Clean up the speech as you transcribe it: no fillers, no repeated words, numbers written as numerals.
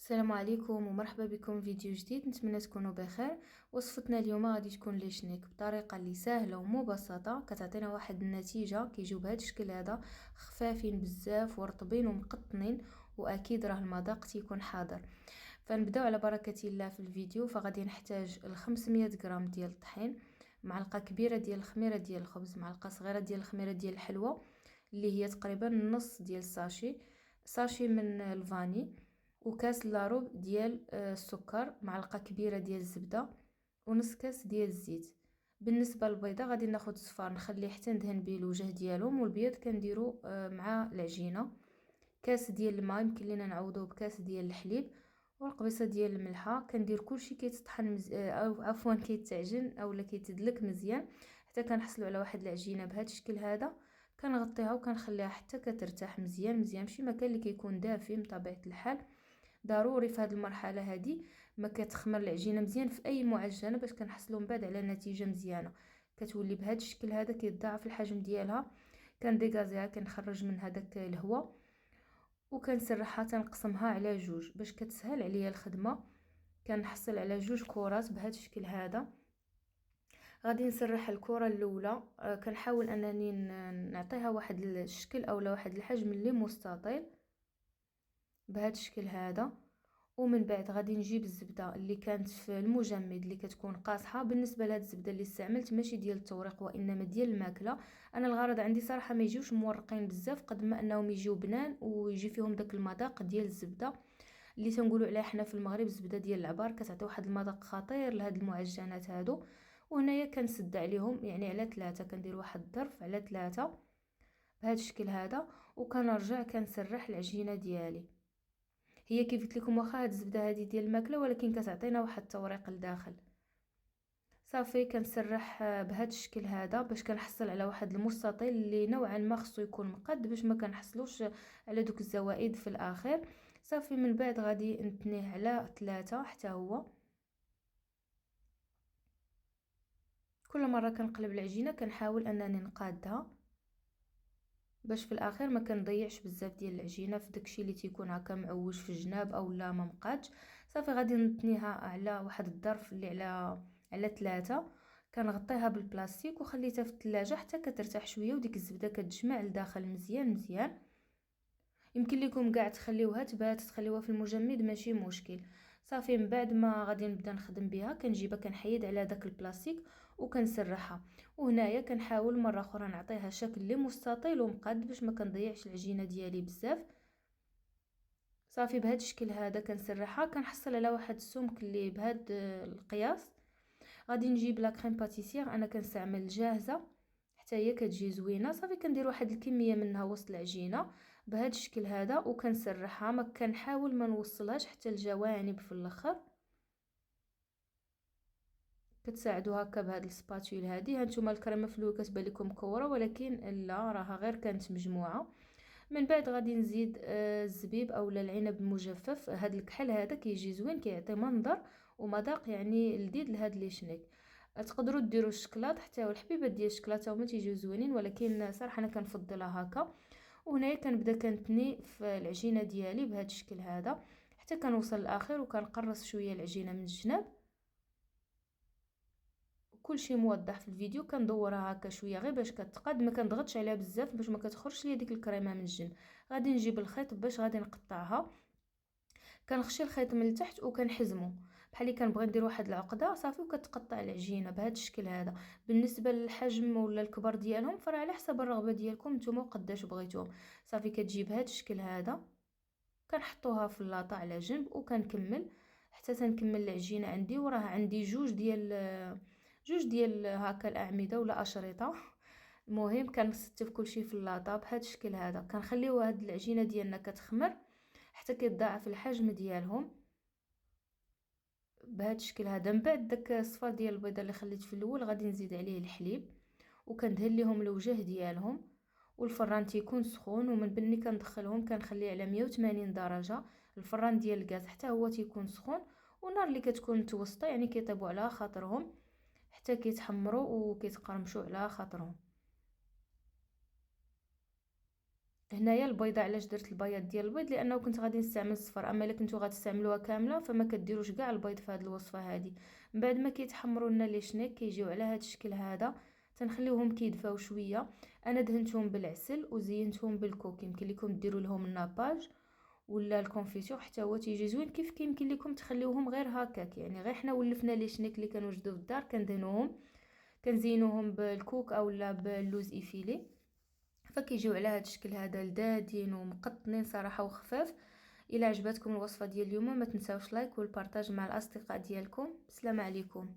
السلام عليكم ومرحبا بكم في فيديو جديد. نتمنى تكونوا بخير. وصفتنا اليوم غادي تكون لي شنيك بطريقه اللي سهله ومبسطه، كتعطينا واحد النتيجه كيجيو بهذا الشكل هذا، خفافين بزاف ورطبين ومقطنين، واكيد راه المذاق تيكون حاضر. فنبداو على بركه الله في الفيديو. فغادي نحتاج 500 غرام ديال الطحين، معلقه كبيره ديال الخميره ديال الخبز، معلقه صغيره ديال الخميره ديال الحلوى اللي هي تقريبا نص ديال ساشي من الفاني، وكاس لاروب ديال السكر، معلقه كبيره ديال الزبده، ونص كاس ديال الزيت. بالنسبه للبيضه غادي ناخذ صفار نخليه حتى ندهن به الوجه ديالهم، والبيض كنديرو مع العجينه. كاس ديال الماء، يمكن لينا نعوضوه بكاس ديال الحليب، والقبيصه ديال الملحه. كندير كلشي كيتطحن او عفوا كيتعجن اولا كيتدلك مزيان حتى كنحصلوا على واحد العجينه بهذا الشكل هذا. كنغطيها وكنخليها حتى كترتاح مزيان مزيان، ماشي مكان اللي كيكون دافي بطبيعه الحال. ضروري في هذه المرحله هذه ما كتخمر العجينه مزيان في اي معجنه باش كنحصلوا من بعد على نتيجه مزيانه. كتولي بهذا الشكل هذا، كيتضاعف الحجم ديالها. كنديغازيها، كنخرج من هذاك الهواء وكنسرحها، تنقسمها على جوج باش كتسهل عليا الخدمه. كنحصل على جوج كرات بهذا الشكل هذا. غادي نسرح الكره الاولى، كنحاول انني نعطيها واحد الشكل اولا واحد الحجم اللي مستطيل بهذا الشكل هذا. ومن بعد غادي نجيب الزبده اللي كانت في المجمد اللي كتكون قاصحه. بالنسبه لهاد الزبده اللي استعملت ماشي ديال التوريق وانما ديال الماكله. انا الغرض عندي صراحه ما يجيوش مورقين بزاف قد ما انهم يجيو بنان ويجي فيهم داك المذاق ديال الزبده اللي تنقولوا عليها حنا في المغرب الزبده ديال العبار. كتعطي واحد المذاق خطير لهاد المعجنات هادو. وهنايا كنسد عليهم يعني على 3، كندير واحد الظرف على 3 بهذا الشكل هذا. وكنرجع كنسرح العجينه ديالي. هي كيف قلت لكم واخا هاد الزبده هذه ديال الماكله، ولكن كتعطينا واحد التوريق لداخل. صافي كنسرح بهذا الشكل هذا باش كنحصل على واحد المستطيل اللي نوعا ما خصو يكون مقد باش ما كنحصلوش على دوك الزوائد في الاخر. صافي من بعد غادي نتنيه على 3 حتى هو. كل مره كنقلب العجينه كنحاول انني نقادها باش في الاخير ما كنضيعش بزاف ديال العجينه في داكشي اللي تيكون هكا معوج في الجناب او لا ما مقادش. صافي غادي نتنيها على واحد الظرف اللي على 3. كنغطيها بالبلاستيك وخليتها في الثلاجه حتى كترتاح شويه وديك الزبده كتجمع لداخل مزيان مزيان. يمكن لكم كاع تخليوها تبات تخليوها في المجمد ماشي مشكل. صافي من بعد ما غادي نبدا نخدم بها كنجيبها كنحيد على داك البلاستيك وكنسرحها. وهنايا كنحاول مره اخرى نعطيها شكل اللي مستطيل ومقاد باش ما كنضيعش العجينه ديالي بزاف. صافي بهذا الشكل هذا كنسرحها كنحصل على واحد السمك اللي بهذا القياس. غادي نجيب لا كريم باتيسير، انا كنستعمل جاهزه حتى هي كتجي زوينه. صافي كندير واحد الكميه منها وسط العجينه بهذا الشكل هذا وكنسرحها. ما كنحاول ما نوصلهاش حتى الجوانب في الاخر. كتساعدوا هكا بهاد السباتول هذه. هانتوما الكريمه في الاول كتبان لكم مكوره ولكن لا، راها غير كانت مجموعه. من بعد غادي نزيد الزبيب اولا العنب المجفف. هاد الكحل هذا كيجي زوين كيعطي منظر ومذاق يعني لذيذ لهاد لي شنيك. تقدروا ديروا الشكلاط حتى والحبيبات ديال الشكلاط هما تيجيو زوينين، ولكن صراحه انا كنفضلها هكا. وهنايا كنبدا كنتني في العجينه ديالي بهذا الشكل هذا حتى كنوصل للاخر وكنقرص شويه العجينه من الجناب. كل شيء موضح في الفيديو. كندورها هكا شويه غير باش كتقاد، ما كنضغطش عليها بزاف باش ما كتخرجش لي ديك الكريمه من الجن. غادي نجيب الخيط باش غادي نقطعها. كنخشي الخيط من التحت وكنحزمو بحال اللي كنبغي ندير واحد العقده. صافي وكتقطع العجينه بهذا الشكل هذا. بالنسبه للحجم ولا الكبر ديالهم فراه على حسب الرغبه ديالكم نتوما وقداش بغيتوهم. صافي كتجي بهذا الشكل هذا. كنحطوها في اللاطه على جنب وكنكمل حتى تنكمل العجينه عندي. وراه عندي جوج ديال هكا الاعمده ولا اشرطه. المهم كنستف كل شيء في اللاطه بهذا الشكل هذا. كنخليو هاد العجينه ديالنا كتخمر حتى كيتضاعف الحجم ديالهم بهذا الشكل هذا. من بعد داك الصفار ديال البيضه اللي خليت في الاول غادي نزيد عليه الحليب وكندهن ليهم الوجه ديالهم. والفران تيكون سخون، ومن بني كندخلهم كنخليه على 180 درجه. الفران ديال الغاز حتى هو تيكون سخون، والنار اللي كتكون متوسطه يعني كيطيبوا على خاطرهم حتى كيتحمروا وكيتقرمشوا على خاطرهم. هنايا البيضه، علاش درت البياض ديال البيض؟ لانه كنت غادي نستعمل الصفر، اما الا كنتو غتستعملوها كامله فما كديروش كاع البيض في هذه الوصفه هذه. من بعد ما كيتحمروا لنا لي شنيك كيجيو على هذا الشكل هذا، تنخليوهم كيدفاو شويه. انا دهنتهم بالعسل وزينتهم بالكوك، يمكن لكم ديروا لهم الناباج ولا الكونفيتور حتى هو تيجي زوين. كيف كيمكن لكم تخليوهم غير هكاك، يعني غير حنا ولفنا لي شنيك اللي كنوجدوا في الدار كندهنوهم، كنزينوهم بالكوك اولا باللوز ايفيلي، فكيجيو على هذا الشكل هذا لذاذين ومقطنين صراحه وخفاف. الى عجبتكم الوصفه ديال اليوم ما تنساوش لايك والبارطاج مع الاصدقاء ديالكم. السلام عليكم.